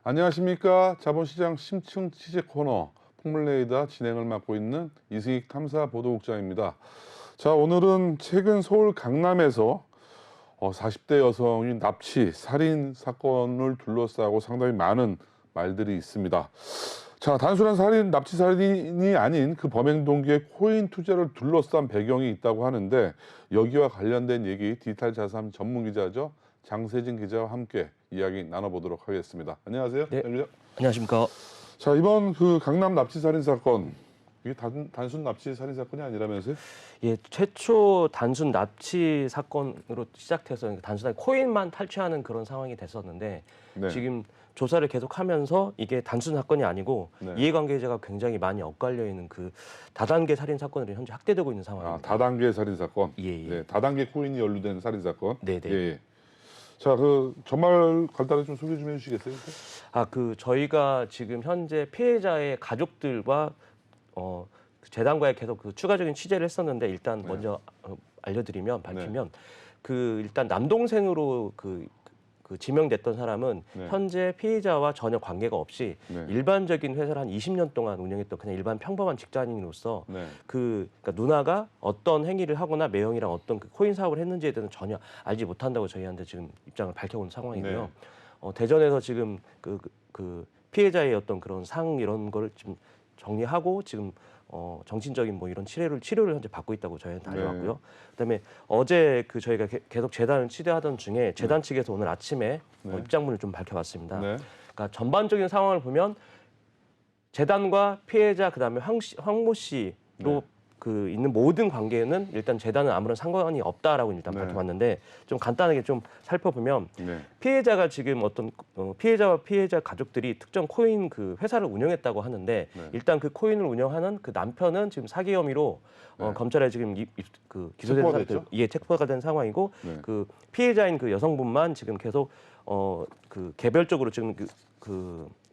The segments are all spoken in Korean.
안녕하십니까. 자본시장 심층 취재 코너 폭물레이더 진행을 맡고 있는 이승익 탐사보도국장입니다. 자, 오늘은 최근 서울 강남에서 40대 여성이 납치, 살인 사건을 둘러싸고 상당히 많은 말들이 있습니다. 자, 단순한 납치 살인이 아닌 그 범행 동기의 코인 투자를 둘러싼 배경이 있다고 하는데, 여기와 관련된 얘기 디지털 자산 전문 기자죠. 장세진 기자와 함께 이야기 나눠보도록 하겠습니다. 안녕하세요. 네, 장 기자. 안녕하십니까. 자, 이번 그 강남 납치 살인 사건, 이게 단순 납치 살인 사건이 아니라면서요? 예, 최초 단순 납치 사건으로 시작해서 단순하게 코인만 탈취하는 그런 상황이 됐었는데 네. 지금 조사를 계속하면서 이게 단순 사건이 아니고 네. 이해관계자가 굉장히 많이 엇갈려 있는 그 다단계 살인 사건으로 현재 확대되고 있는 상황입니다. 다단계 살인 사건. 예, 예. 네, 다단계 코인이 연루된 살인 사건. 네, 네. 예. 자, 그 전말 간단히 좀 소개 좀 해주시겠어요? 저희가 지금 현재 피해자의 가족들과 재단과의 계속 그 추가적인 취재를 했었는데 일단 네. 먼저 밝히면 일단 남동생으로 그 지명됐던 사람은 네. 현재 피해자와 전혀 관계가 없이 네. 일반적인 회사를 한 20년 동안 운영했던 그냥 일반 평범한 직장인으로서 네. 그러니까 누나가 어떤 행위를 하거나 매형이랑 어떤 그 코인 사업을 했는지에 대해서는 전혀 알지 못한다고 저희한테 지금 입장을 밝혀온 상황이고요. 네. 대전에서 지금 그 피해자의 어떤 그런 상 이런 거를 지금 정리하고 지금 정신적인 뭐 이런 치료를 현재 받고 있다고 저희한테 알려왔고요. 그다음에 어제 저희가 계속 재단을 취재하던 중에 재단 측에서 오늘 아침에 입장문을 좀 밝혀왔습니다. 네. 그러니까 전반적인 상황을 보면 재단과 피해자 그다음에 황모 씨로 있는 모든 관계는 일단 재단은 아무런 상관이 없다라고 일단 밝혀왔는데 좀 간단하게 좀 살펴보면 피해자가 지금 피해자와 피해자 가족들이 특정 코인 그 회사를 운영했다고 하는데 일단 그 코인을 운영하는 그 남편은 지금 사기 혐의로 검찰에 지금 기소된 상태로 체포가 된 상황이고 그 피해자인 그 여성분만 지금 계속 개별적으로 지금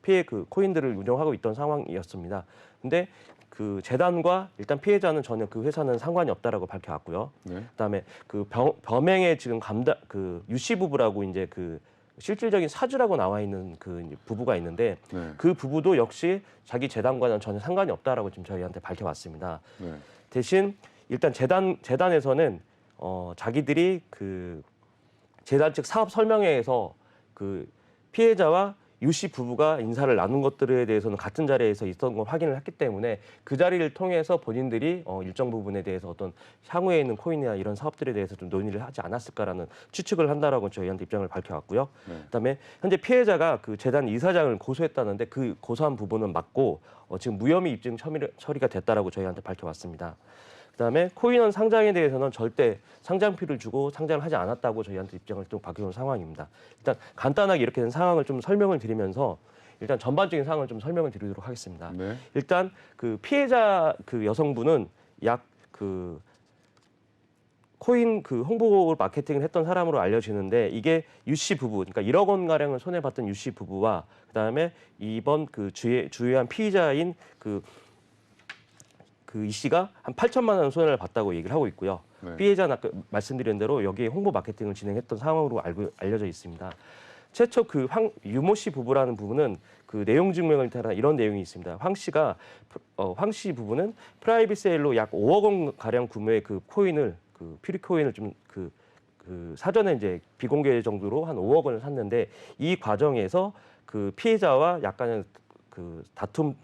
피해 코인들을 운영하고 있던 상황이었습니다. 근데 그 재단과 일단 피해자는 전혀 그 회사는 상관이 없다라고 밝혀왔고요. 그다음에 범행에 지금 유씨 부부라고 이제 실질적인 사주라고 나와 있는 그 부부가 있는데 그 부부도 역시 자기 재단과는 전혀 상관이 없다라고 지금 저희한테 밝혀왔습니다. 대신 일단 재단에서는 자기들이 그 재단 측 사업 설명회에서 그 피해자와 유씨 부부가 인사를 나눈 것들에 대해서는 같은 자리에서 있었던 걸 확인을 했기 때문에 그 자리를 통해서 본인들이 일정 부분에 대해서 어떤 향후에 있는 코인이나 이런 사업들에 대해서 좀 논의를 하지 않았을까라는 추측을 한다라고 저희한테 입장을 밝혀왔고요. 그다음에 현재 피해자가 그 재단 이사장을 고소했다는데 그 고소한 부분은 맞고 지금 무혐의 입증 처리가 됐다라고 저희한테 밝혀왔습니다. 그다음에 코인원 상장에 대해서는 절대 상장피를 주고 상장을 하지 않았다고 저희한테 입장을 좀 밝혀놓은 상황입니다. 일단 간단하게 이렇게 된 상황을 좀 설명을 드리면서 일단 전반적인 상황을 좀 설명을 드리도록 하겠습니다. 일단 그 피해자 그 여성분은 코인 홍보 마케팅을 했던 사람으로 알려지는데 이게 유씨 부부, 그러니까 1억 원 가량을 손해 봤던 유씨 부부와 그다음에 이번 주요한 피의자인 이 씨가 한 8천만 원 손해를 봤다고 얘기를 하고 있고요. 피해자는 아까 말씀드린 대로 여기에 홍보 마케팅을 진행했던 상황으로 알려져 있습니다. 최초 유모 씨 부부라는 부분은 그 내용 증명을 따라 이런 내용이 있습니다. 황 씨 부부는 프라이빗 세일로 약 5억 원 가량 구매의 그 코인을 퓨리 코인을 좀 사전에 이제 비공개 정도로 한 5억 원을 샀는데 이 과정에서 그 피해자와 약간의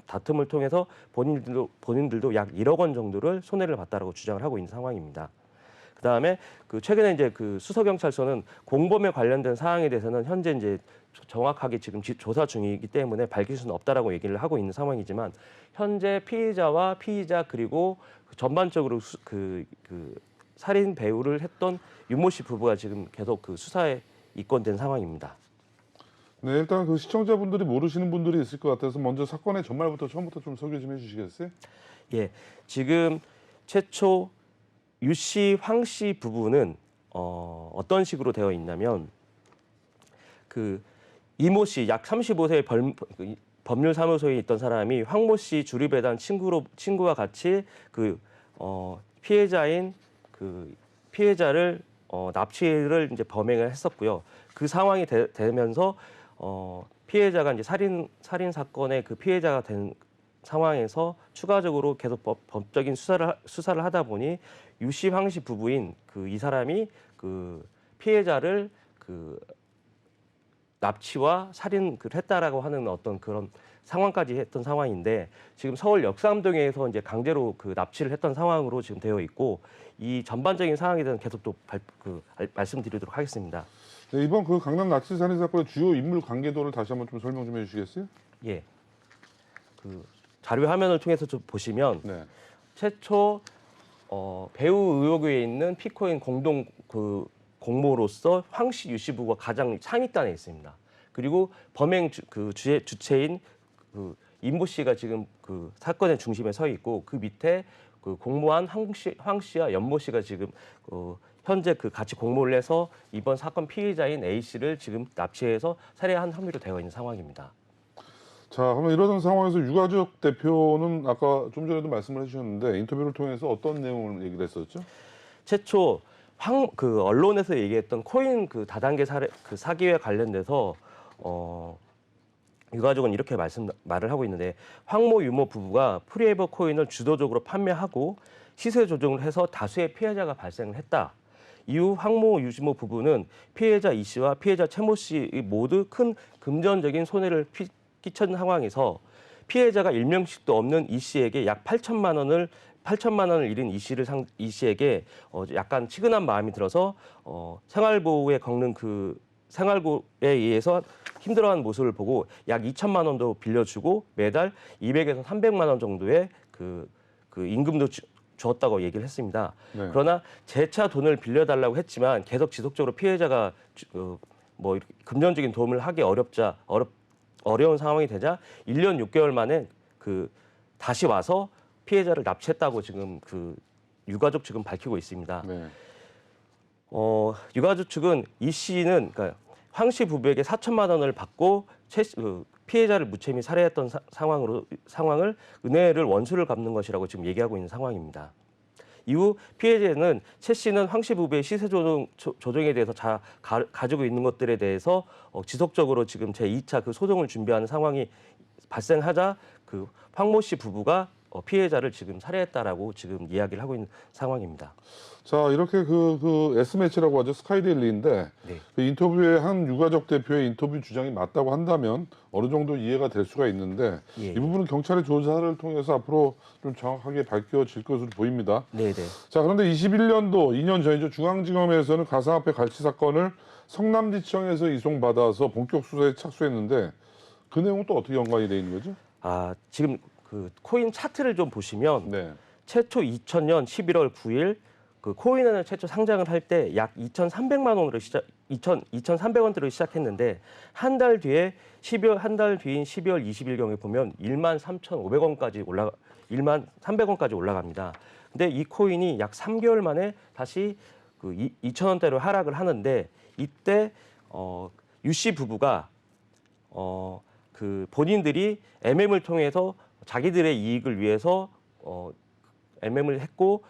다툼을 통해서 본인들도 약 1억 원 정도를 손해를 봤다라고 주장을 하고 있는 상황입니다. 그다음에 최근에 이제 수서경찰서는 공범에 관련된 사항에 대해서는 현재 이제 정확하게 지금 조사 중이기 때문에 밝힐 수는 없다라고 얘기를 하고 있는 상황이지만 현재 피해자와 피의자 그리고 전반적으로 살인 배우를 했던 유모 씨 부부가 지금 계속 수사에 입건된 상황입니다. 네, 일단 시청자분들이 모르시는 분들이 있을 것 같아서 먼저 사건의 전말부터 처음부터 좀 소개 좀 해주시겠어요? 예, 지금 최초 유씨, 황씨 부부는 어떤 식으로 되어 있냐면 이모 씨 약 35세의 법률사무소에 있던 사람이 황모 씨 주류배당 친구와 같이 피해자를 납치를 이제 범행을 했었고요. 그 상황이 되면서 피해자가 이제 살인 사건의 그 피해자가 된 상황에서 추가적으로 계속 법적인 수사를 하다 보니 유씨 황씨 부부인 그 이 사람이 그 피해자를 그 납치와 살인을 했다라고 하는 어떤 그런 상황까지 했던 상황인데 지금 서울 역삼동에서 이제 강제로 그 납치를 했던 상황으로 지금 되어 있고 이 전반적인 상황에 대해서 계속 또 말씀드리도록 하겠습니다. 네, 이번 그 강남 납치 살인 사건의 주요 인물 관계도를 다시 한번 좀 설명 좀 해주시겠어요? 예, 그 자료 화면을 통해서 좀 보시면 네. 최초 배우 의혹에 있는 피코인 공동 그 공모로서 황씨 유씨 부부가 가장 상위단에 있습니다. 그리고 범행 주체인 그 임보 씨가 지금 그 사건의 중심에 서 있고 그 밑에 그 공모한 황 씨와 연모 씨가 지금 현재 그 같이 공모를 해서 이번 사건 피해자인 A 씨를 지금 납치해서 살해한 혐의로 되어 있는 상황입니다. 자, 그러면 이러던 상황에서 유가족 대표는 아까 좀 전에도 말씀을 해주셨는데 인터뷰를 통해서 어떤 내용을 얘기를 했었죠? 최초 그 언론에서 얘기했던 코인 그 다단계 사기와 관련돼서 유가족은 이렇게 말을 하고 있는데 황모 유모 부부가 프리에버 코인을 주도적으로 판매하고 시세 조정을 해서 다수의 피해자가 발생을 했다. 이후 황모 유모 부부는 피해자 이 씨와 피해자 최모 씨 모두 큰 금전적인 손해를 끼친 상황에서 피해자가 일명씩도 없는 이 씨에게 약 8천만 원을 잃은 이 씨에게 약간 치근한 마음이 들어서 생활보호에 겪는 그 생활고에 의해서 힘들어하는 모습을 보고 약 2천만 원도 빌려주고 매달 200에서 300만 원 정도의 그 임금도 주었다고 얘기를 했습니다. 네. 그러나 재차 돈을 빌려달라고 했지만 계속 지속적으로 피해자가 뭐 이렇게 금전적인 도움을 하기 어려운 상황이 되자 1년 6개월 만에 그 다시 와서 피해자를 납치했다고 지금 그 유가족 측은 밝히고 있습니다. 네. 유가족 측은 이 씨는 그러니까 황 씨 부부에게 4천만 원을 받고 피해자를 무채미 살해했던 상황을 은혜를 원수를 갚는 것이라고 지금 얘기하고 있는 상황입니다. 이후 피해자는 최 씨는 황 씨 부부의 시세 조정에 대해서 가지고 있는 것들에 대해서 지속적으로 지금 제2차 그 소송을 준비하는 상황이 발생하자 그 황모 씨 부부가 피해자를 지금 살해했다라고 지금 이야기를 하고 있는 상황입니다. 자, 이렇게 그 S매치라고 하죠. 스카이데일리인데 네. 그 인터뷰에 한 유가족 대표의 인터뷰 주장이 맞다고 한다면 어느 정도 이해가 될 수가 있는데 예, 이 부분은 경찰의 조사를 통해서 앞으로 좀 정확하게 밝혀질 것으로 보입니다. 네, 네. 자, 그런데 21년도 2년 전이죠. 중앙지검에서는 가상화폐 갈취 사건을 성남지청에서 이송받아서 본격 수사에 착수했는데 그 내용은 또 어떻게 연관이 돼 있는 거죠? 지금 그 코인 차트를 좀 보시면 네. 최초 2000년 11월 9일 그 코인을 최초 상장을 할 때 약 2,300원대로 시작했는데 한 달 뒤인 12월 20일 경에 보면 13,500원까지 올라갑니다. 근데 이 코인이 약 3개월 만에 다시 그 2,000원대로 하락을 하는데 이때 유씨 부부가 그 본인들이 MM을 통해서 자기들의 이익을 위해서 MM을 했고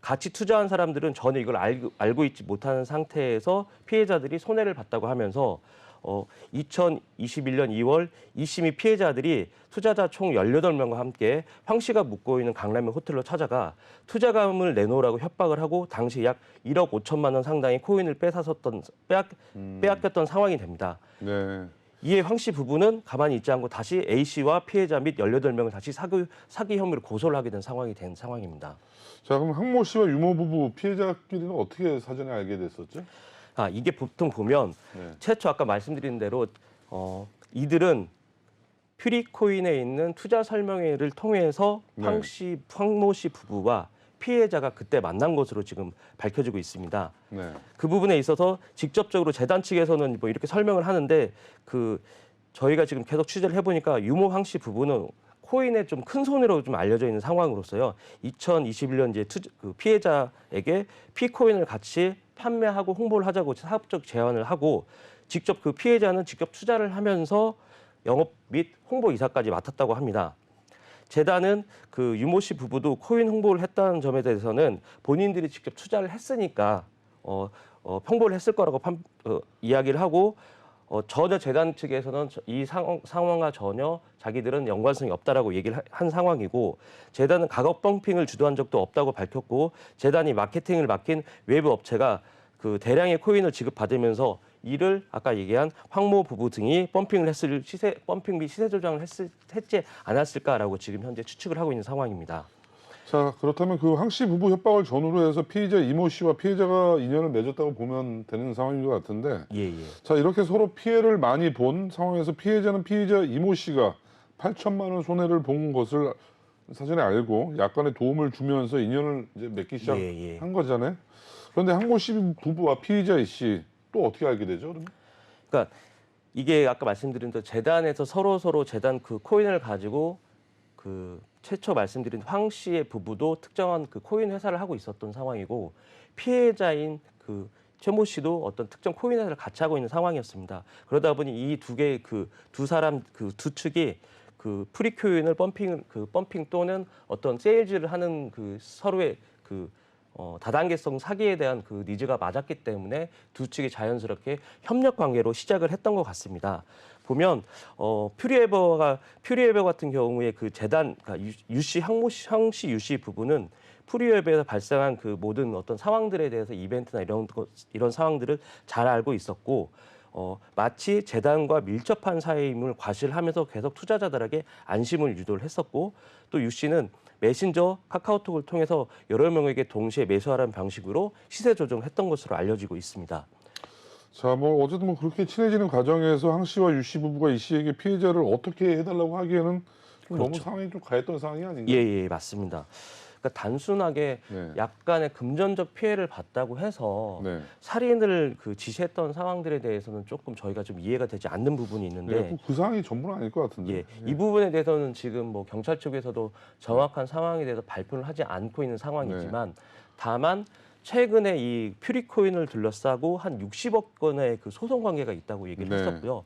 같이 투자한 사람들은 전혀 이걸 알고 있지 못하는 상태에서 피해자들이 손해를 봤다고 하면서 2021년 2월 2심이 피해자들이 투자자 총 18명과 함께 황 씨가 묵고 있는 강남의 호텔로 찾아가 투자금을 내놓으라고 협박을 하고 당시 약 1억 5천만 원 상당의 코인을 빼앗겼던 상황이 됩니다. 네. 이에 황 씨 부부는 가만히 있지 않고 다시 A 씨와 피해자 및 18명을 다시 사기 혐의로 고소를 하게 된 상황입니다. 자, 그럼 황모 씨와 유모 부부 피해자끼리는 어떻게 사전에 알게 됐었죠? 이게 보통 보면 네. 최초 아까 말씀드린 대로 이들은 퓨리코인에 있는 투자 설명회를 통해서 네. 황모 씨 부부와 피해자가 그때 만난 것으로 지금 밝혀지고 있습니다. 네. 그 부분에 있어서 직접적으로 재단 측에서는 뭐 이렇게 설명을 하는데 저희가 지금 계속 취재를 해보니까 유모 황 씨 부부는 코인에 좀 큰 손해로 좀 알려져 있는 상황으로서요. 2021년 이제 피해자에게 피코인을 같이 판매하고 홍보를 하자고 사업적 제안을 하고 직접 그 피해자는 직접 투자를 하면서 영업 및 홍보 이사까지 맡았다고 합니다. 재단은 그 유모 씨 부부도 코인 홍보를 했다는 점에 대해서는 본인들이 직접 투자를 했으니까 홍보를 했을 거라고 이야기를 하고 전혀 재단 측에서는 이 상황과 전혀 자기들은 연관성이 없다라고 얘기를 한 상황이고 재단은 가격 펌핑을 주도한 적도 없다고 밝혔고 재단이 마케팅을 맡긴 외부 업체가 그 대량의 코인을 지급받으면서 이를 아까 얘기한 황모 부부 등이 펌핑을 했을 펌핑 및 시세 조정을 했지 않았을까라고 지금 현재 추측을 하고 있는 상황입니다. 자, 그렇다면 그 황 씨 부부 협박을 전후로 해서 피의자 이모 씨와 피해자가 인연을 맺었다고 보면 되는 상황인 것 같은데, 예. 자, 이렇게 서로 피해를 많이 본 상황에서 피해자는 피의자 이모 씨가 8천만 원 손해를 본 것을 사전에 알고 약간의 도움을 주면서 인연을 이제 맺기 시작한 거잖아요. 그런데 황모 씨 부부와 피의자 이 씨 또 어떻게 알게 되죠? 그러면? 그러니까 이게 아까 말씀드린 대로 재단에서 서로 재단 그 코인을 가지고 그 최초 말씀드린 황 씨의 부부도 특정한 그 코인 회사를 하고 있었던 상황이고 피해자인 그 최모 씨도 어떤 특정 코인 회사를 같이 하고 있는 상황이었습니다. 그러다 보니 이 두 사람 그 두 측이 그 프리코인을 펌핑 또는 어떤 세일즈를 하는 그 서로의 그 다단계성 사기에 대한 그 니즈가 맞았기 때문에 두 측이 자연스럽게 협력 관계로 시작을 했던 것 같습니다. 보면 퓨리에버 같은 경우에 그 재단 그러니까 황씨 유씨 부부는 퓨리에버에서 발생한 그 모든 어떤 상황들에 대해서 이벤트나 이런 상황들을 잘 알고 있었고 마치 재단과 밀접한 사이임을 과시하면서 계속 투자자들에게 안심을 유도를 했었고 또 유 씨는 메신저 카카오톡을 통해서 여러 명에게 동시에 매수하라는 방식으로 시세 조정을 했던 것으로 알려지고 있습니다. 자, 뭐 어쨌든 뭐 그렇게 친해지는 과정에서 황 씨와 유 씨 부부가 이 씨에게 피해자를 어떻게 해달라고 하기에는 좀 너무 상황이 좀 가했던 상황이 아닌가요? 예, 맞습니다. 그러니까 단순하게 약간의 금전적 피해를 봤다고 해서 살인을 그 지시했던 상황들에 대해서는 조금 저희가 좀 이해가 되지 않는 부분이 있는데 그 상황이 전부는 아닐 것 같은데. 이 부분에 대해서는 지금 뭐 경찰 쪽에서도 정확한 상황에 대해서 발표를 하지 않고 있는 상황이지만 다만 최근에 이 퓨리코인을 둘러싸고 한 60억 건의 그 소송 관계가 있다고 얘기를 했었고요.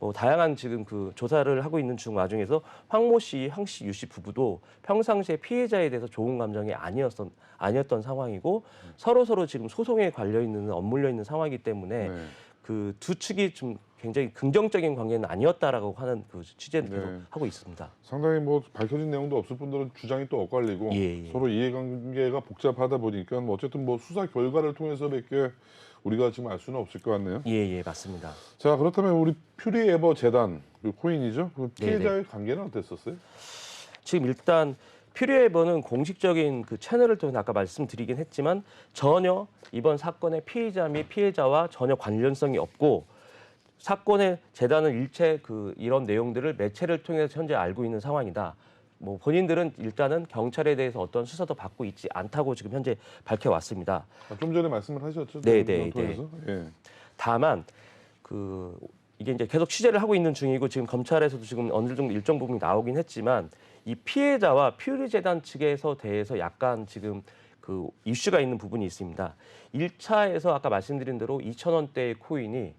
뭐 다양한 지금 그 조사를 하고 있는 중 와중에서 황모 씨, 황 씨, 유 씨 부부도 평상시에 피해자에 대해서 좋은 감정이 아니었던 상황이고 서로 지금 소송에 엇물려 있는 상황이기 때문에 그 두 측이 좀 굉장히 긍정적인 관계는 아니었다라고 하는 그 취재를 계속 하고 있습니다. 상당히 뭐 밝혀진 내용도 없을 뿐더러 주장이 또 엇갈리고 서로 이해관계가 복잡하다 보니까 뭐 어쨌든 뭐 수사 결과를 통해서밖에 우리가 지금 알 수는 없을 것 같네요. 예, 맞습니다. 자, 그렇다면 우리 퓨리에버 재단 그 코인이죠. 그 피해자의 관계는 어땠었어요? 지금 일단 퓨리에버는 공식적인 그 채널을 통해 아까 말씀드리긴 했지만 전혀 이번 사건의 피의자 및 피해자와 전혀 관련성이 없고 사건의 재단은 일체 이런 내용들을 매체를 통해서 현재 알고 있는 상황이다. 뭐 본인들은 일단은 경찰에 대해서 어떤 수사도 받고 있지 않다고 지금 현재 밝혀왔습니다. 좀 전에 말씀을 하셨죠? 네. 예. 다만 이게 이제 계속 취재를 하고 있는 중이고 지금 검찰에서도 지금 어느 정도 일정 부분이 나오긴 했지만 이 피해자와 퓨리 재단 측에서 대해서 약간 지금 그 이슈가 있는 부분이 있습니다. 1차에서 아까 말씀드린 대로 2,000원대의 코인이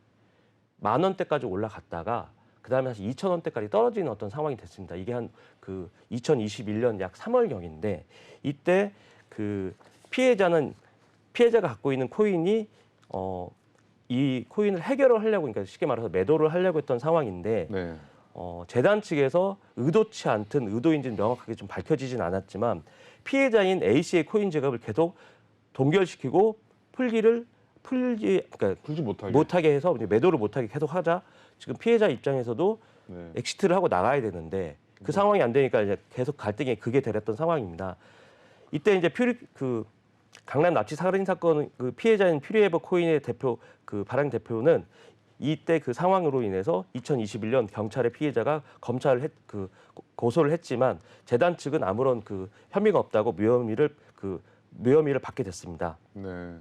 10,000원대까지 올라갔다가 그다음에 다시 2,000원대까지 떨어지는 어떤 상황이 됐습니다. 이게 한 그 2021년 약 3월경인데 이때 그 피해자가 갖고 있는 코인이 이 코인을 해결을 하려고 그러니까 쉽게 말해서 매도를 하려고 했던 상황인데 재단 측에서 의도치 않든 의도인지는 명확하게 좀 밝혀지진 않았지만 피해자인 A 씨의 코인 지갑을 계속 동결시키고 풀지 못하게 해서 매도를 못하게 계속 하자 지금 피해자 입장에서도 엑시트를 하고 나가야 되는데 그 상황이 안 되니까 이제 계속 갈등이 극에 달했던 상황입니다. 이때 이제 강남 납치 살인 사건 그 피해자인 퓨리에버 코인의 대표 발행 대표는 이때 그 상황으로 인해서 2021년 경찰의 피해자가 검찰을 고소를 했지만 재단 측은 아무런 혐의가 없다고 무혐의를 받게 됐습니다. 네.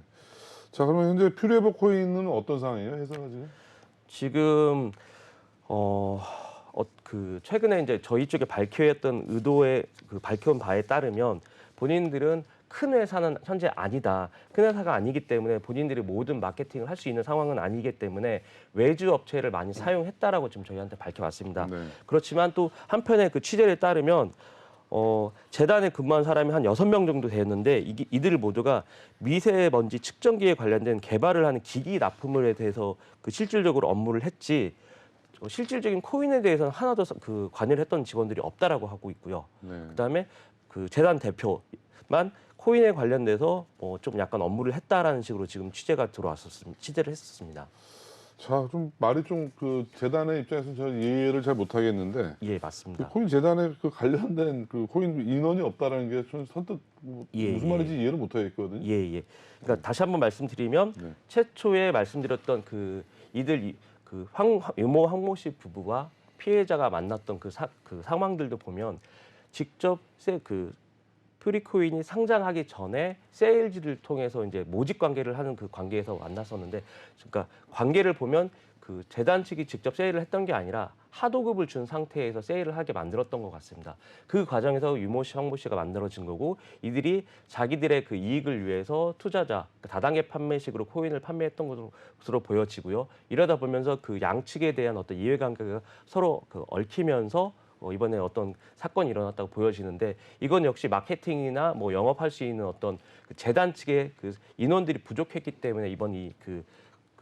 자, 그러면 현재 퓨리에버 코인은 어떤 상황이에요? 회사가 지금? 최근에 이제 저희 쪽에 밝혀온 바에 따르면 본인들은 큰 회사는 현재 아니다. 큰 회사가 아니기 때문에 본인들이 모든 마케팅을 할 수 있는 상황은 아니기 때문에 외주 업체를 많이 사용했다라고 지금 저희한테 밝혀왔습니다. 그렇지만 또 한편의 그 취재에 따르면 재단에 근무한 사람이 한 6명 정도 되었는데 이들 모두가 미세먼지 측정기에 관련된 개발을 하는 기기 납품에 대해서 그 실질적으로 업무를 했지 실질적인 코인에 대해서는 하나도 그 관여를 했던 직원들이 없다라고 하고 있고요. 네. 그다음에 그 재단 대표만 코인에 관련돼서 좀 약간 업무를 했다라는 식으로 지금 취재를 했었습니다. 자, 좀 말이 좀 그 재단의 입장에서는 저 이해를 잘 못하겠는데 예, 그 맞습니다. 코인 재단에 그 관련된 그 코인 인원이 없다라는 게 좀 선뜻 예, 무슨 예. 말인지 이해를 못하겠거든요. 예, 예. 그러니까 다시 한번 말씀드리면 네. 최초에 말씀드렸던 유모 황모 씨 부부와 피해자가 만났던 그 상황들도 보면 직접 프리코인이 상장하기 전에 세일즈를 통해서 이제 모집 관계를 하는 그 관계에서 만났었는데, 그러니까 관계를 보면 그 재단 측이 직접 세일을 했던 게 아니라 하도급을 준 상태에서 세일을 하게 만들었던 것 같습니다. 그 과정에서 유모 씨, 황모 씨가 만들어진 거고, 이들이 자기들의 그 이익을 위해서 투자자, 다단계 판매식으로 코인을 판매했던 것으로 보여지고요. 이러다 보면서 그 양측에 대한 어떤 이해관계가 서로 그 얽히면서 이번에 어떤 사건이 일어났다고 보여지는데, 이건 역시 마케팅이나 뭐 영업할 수 있는 어떤 그 재단 측의 그 인원들이 부족했기 때문에 이번 그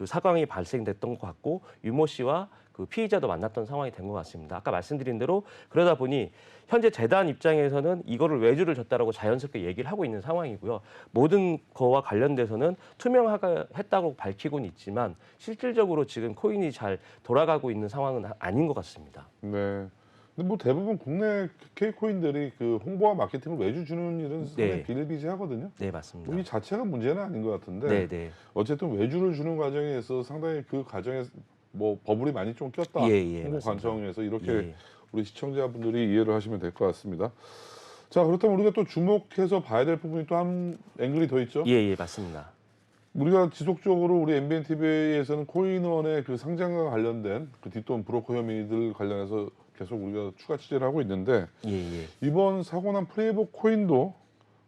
사건이 발생됐던 것 같고, 유모 씨와 그 피의자도 만났던 상황이 된 것 같습니다. 아까 말씀드린 대로 그러다 보니 현재 재단 입장에서는 이거를 외주를 줬다라고 자연스럽게 얘기를 하고 있는 상황이고요. 모든 거와 관련돼서는 투명했다고 밝히고는 있지만 실질적으로 지금 코인이 잘 돌아가고 있는 상황은 아닌 것 같습니다. 네. 근데 뭐 대부분 국내 K코인들이 그 홍보와 마케팅을 외주 주는 일은 상당히 네. 비일비재하거든요. 네, 맞습니다. 뭐 이 자체가 문제는 아닌 것 같은데 네, 네. 어쨌든 외주를 주는 과정에 있어서 상당히 그 과정에 뭐 버블이 많이 좀 꼈다. 예, 예, 홍보 맞습니다. 관청에서 이렇게 예. 우리 시청자분들이 이해를 하시면 될 것 같습니다. 자, 그렇다면 우리가 또 주목해서 봐야 될 부분이 또 한 앵글이 더 있죠. 예, 예, 맞습니다. 우리가 지속적으로 우리 MBN TV에서는 코인원의 그 상장과 관련된 그 뒷돈 브로커 혐의들 관련해서 계속 우리가 추가 취재를 하고 있는데 예, 예. 이번 사고 난 프레이버 코인도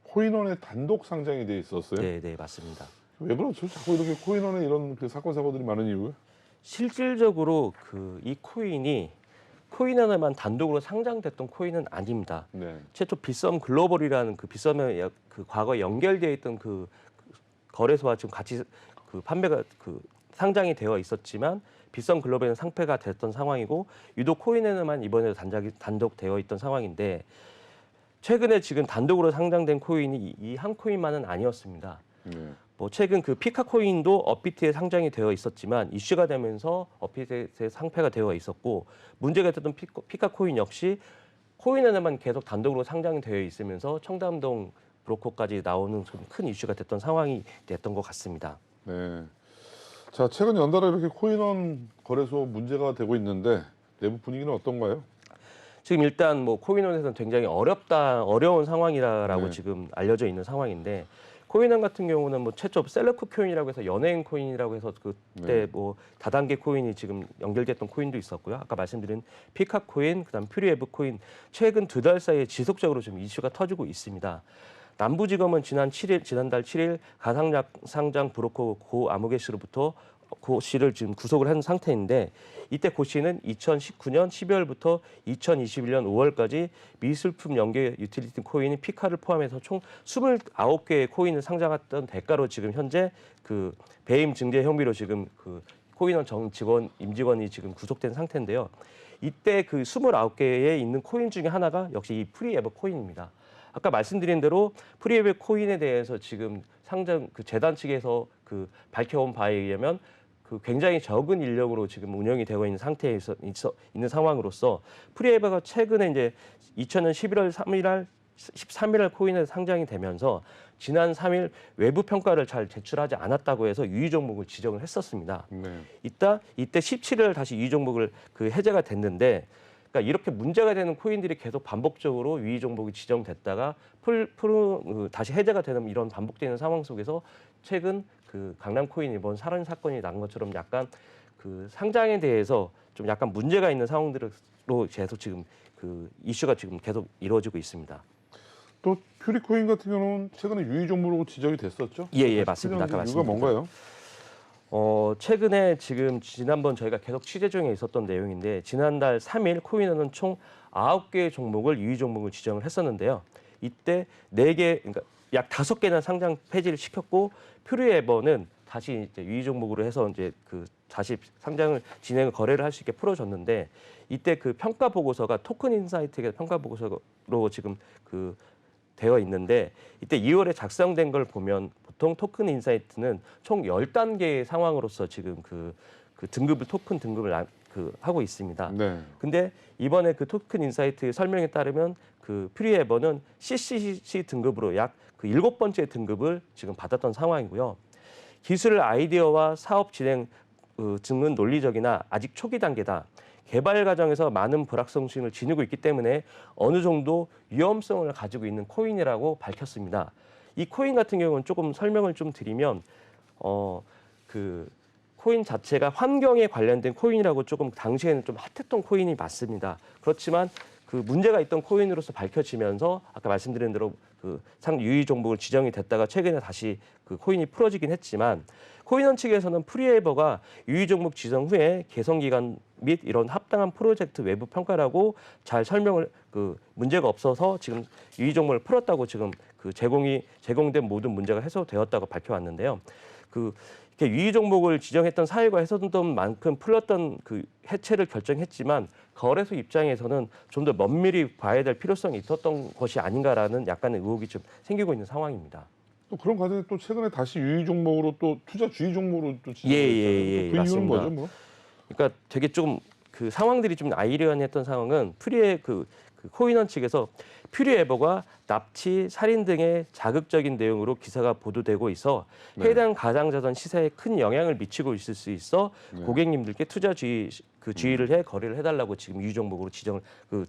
코인원의 단독 상장이 돼 있었어요. 네, 네, 맞습니다. 왜 그렇죠? 자꾸 이렇게 코인원에 이런 그 사건 사고들이 많은 이유가? 실질적으로 이 코인 하나만 단독으로 상장됐던 코인은 아닙니다. 네. 최초 빗썸 글로벌이라는 그 빗썸에 그 과거에 연결되어 있던 그 거래소와 지금 같이 그 판매가 그 상장이 되어 있었지만 빗썸 글로벌은 상폐가 됐던 상황이고, 유독 코인에만 이번에도 단독 되어 있던 상황인데, 최근에 지금 단독으로 상장된 코인이 이 한 코인만은 아니었습니다. 네. 뭐 최근 그 피카 코인도 업비트에 상장이 되어 있었지만 이슈가 되면서 업비트에 상폐가 되어 있었고, 문제가 됐던 피카 코인 역시 코인에만 계속 단독으로 상장이 되어 있으면서 청담동 브로커까지 나오는 좀 큰 이슈가 됐던 상황이 됐던 것 같습니다. 네. 자, 최근 연달아 이렇게 코인원 거래소 문제가 되고 있는데 내부 분위기는 어떤가요? 지금 일단 뭐 코인원에서는 굉장히 어려운 상황이라고 네. 지금 알려져 있는 상황인데, 코인원 같은 경우는 뭐 최초 셀럽크 코인이라고 해서 연예인 코인이라고 해서 그때 네. 뭐 다단계 코인이 지금 연결됐던 코인도 있었고요. 아까 말씀드린 피카 코인, 그다음 퓨리에브 코인, 최근 2달 사이에 지속적으로 좀 이슈가 터지고 있습니다. 남부지검은 지난달 7일 가상장 브로커 고 아무개 씨로부터 고 씨를 지금 구속을 한 상태인데, 이때 고 씨는 2019년 12월부터 2021년 5월까지 미술품 연계 유틸리티 코인 피카를 포함해서 총 29개의 코인을 상장했던 대가로 지금 현재 그 배임 증제 혐의로 지금 그 코인원 임직원이 지금 구속된 상태인데요. 이때 그 29개에 있는 코인 중에 하나가 역시 이 프리에버 코인입니다. 아까 말씀드린 대로 프리에버 코인에 대해서 지금 상장 그 재단 측에서 그 밝혀온 바에 의하면 그 굉장히 적은 인력으로 지금 운영이 되고 있는 있는 상황으로서, 프리에버가 최근에 이제 2000년 11월 13일 코인에 상장이 되면서 지난 3일 외부 평가를 잘 제출하지 않았다고 해서 유의 종목을 지정을 했었습니다. 네. 이때 17일 다시 유의 종목을 그 해제가 됐는데, 그러니까 이렇게 문제가 되는 코인들이 계속 반복적으로 유의 종목이 지정됐다가 다시 해제가 되는 이런 반복되는 상황 속에서 최근 그 강남 코인 이번 살인 사건이 난 것처럼 약간 그 상장에 대해서 좀 약간 문제가 있는 상황들로 계속 지금 그 이슈가 지금 계속 이루어지고 있습니다. 또 퓨리코인 같은 경우는 최근에 유의 종목으로 지정이 됐었죠? 예, 맞습니다. 아까 이유가 말씀드린 뭔가요? 최근에 지금 지난번 저희가 계속 취재 중에 있었던 내용인데 지난달 3일 코인원은 총 9개의 종목을 유의 종목을 지정을 했었는데요. 이때 4개, 그러니까 약 5개나 상장 폐지를 시켰고 퓨리에버는 다시 이제 유의 종목으로 해서 이제 그 다시 상장을 진행을 거래를 할 수 있게 풀어줬는데 이때 그 평가 보고서가 토큰 인사이트의 평가 보고서로 지금 그 되어 있는데 이때 2월에 작성된 걸 보면 보통 토큰 인사이트는 총 10단계의 상황으로서 지금 그 등급을 토큰 등급을 하고 있습니다. 네. 근데 이번에 그 토큰 인사이트 설명에 따르면 그 퓨리에버는 CCC 등급으로 약 그 7번째 등급을 지금 받았던 상황이고요. 기술 아이디어와 사업 진행 등은 논리적이나 아직 초기 단계다. 개발 과정에서 많은 불확성성을 지니고 있기 때문에 어느 정도 위험성을 가지고 있는 코인이라고 밝혔습니다. 이 코인 같은 경우는 조금 설명을 좀 드리면 그 코인 자체가 환경에 관련된 코인이라고 조금 당시에는 좀 핫했던 코인이 맞습니다. 그렇지만 그 문제가 있던 코인으로서 밝혀지면서 아까 말씀드린 대로 그 유의 종목을 지정이 됐다가 최근에 다시 그 코인이 풀어지긴 했지만 코인원 측에서는 프리에버가 유의 종목 지정 후에 개선 기간 및 이런 합당한 프로젝트 외부 평가라고 잘 설명을 그 문제가 없어서 지금 유의 종목을 풀었다고 지금 그 제공된 모든 문제가 해소되었다고 밝혀왔는데요. 그 이렇게 유의 종목을 지정했던 사유가 해소된 만큼 풀렸던 그 해체를 결정했지만 거래소 입장에서는 좀 더 면밀히 봐야 될 필요성이 있었던 것이 아닌가라는 약간의 의혹이 좀 생기고 있는 상황입니다. 또 그런 과정에 또 최근에 다시 유의 종목으로 또 투자 주의 종목으로 또 지정했잖아요. 예, 그 이유는 맞습니다. 뭐죠, 뭐? 그러니까 되게 좀 그 상황들이 좀 아이러니했던 상황은 퓨리의 그 코인원 측에서 퓨리에버가 납치, 살인 등의 자극적인 내용으로 기사가 보도되고 있어 네. 해당 가상자산 시세에 큰 영향을 미치고 있을 수 있어 네. 고객님들께 투자 주의를 해 거래를 해달라고 지금 유의 종목으로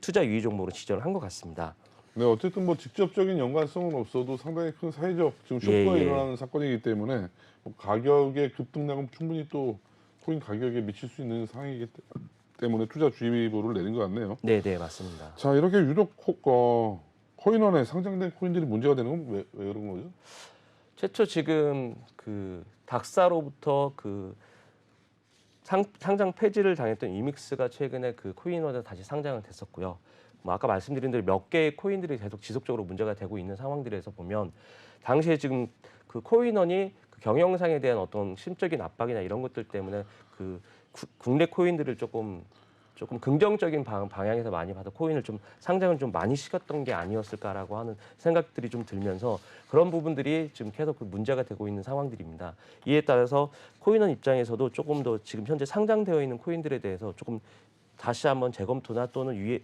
투자 유의 종목으로 지정을 한 것 같습니다. 네, 어쨌든 뭐 직접적인 연관성은 없어도 상당히 큰 사회적 지금 쇼크가 예. 일어나는 사건이기 때문에 뭐 가격의 급등락은 충분히 또 코인 가격에 미칠 수 있는 상황이기 때문에 투자 주의보를 내린 것 같네요. 네, 맞습니다. 자, 이렇게 유독 코인원에 상장된 코인들이 문제가 되는 건 왜 그런 거죠? 최초 지금 그 닥사로부터 그 상장 폐지를 당했던 이믹스가 최근에 그 코인원에 다시 상장을 됐었고요. 뭐 아까 말씀드린 대로 몇 개의 코인들이 계속 지속적으로 문제가 되고 있는 상황들에서 보면 당시에 지금 그 코인원이 그 경영상에 대한 어떤 심적인 압박이나 이런 것들 때문에 그 국내 코인들을 조금 긍정적인 방향에서 많이 봐서 코인을 좀 상장을 좀 많이 시켰던 게 아니었을까라고 하는 생각들이 좀 들면서 그런 부분들이 지금 계속 그 문제가 되고 있는 상황들입니다. 이에 따라서 코인원 입장에서도 조금 더 지금 현재 상장되어 있는 코인들에 대해서 조금 다시 한번 재검토나 또는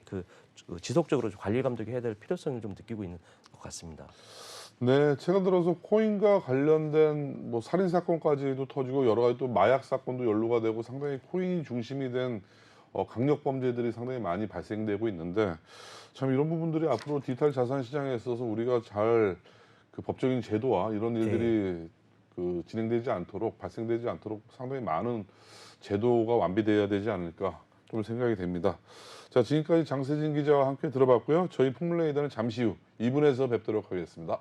지속적으로 관리 감독해야 될 필요성을 좀 느끼고 있는 것 같습니다. 네, 최근 들어서 코인과 관련된 뭐 살인 사건까지도 터지고 여러 가지 또 마약 사건도 연루가 되고 상당히 코인이 중심이 된 강력 범죄들이 상당히 많이 발생되고 있는데 참 이런 부분들이 앞으로 디지털 자산 시장에 있어서 우리가 잘 그 법적인 제도와 이런 일들이 그 진행되지 않도록 발생되지 않도록 상당히 많은 제도가 완비돼야 되지 않을까 좀 생각이 됩니다. 자, 지금까지 장세진 기자와 함께 들어봤고요. 저희 풍물레이더는 잠시 후 2부에서 뵙도록 하겠습니다.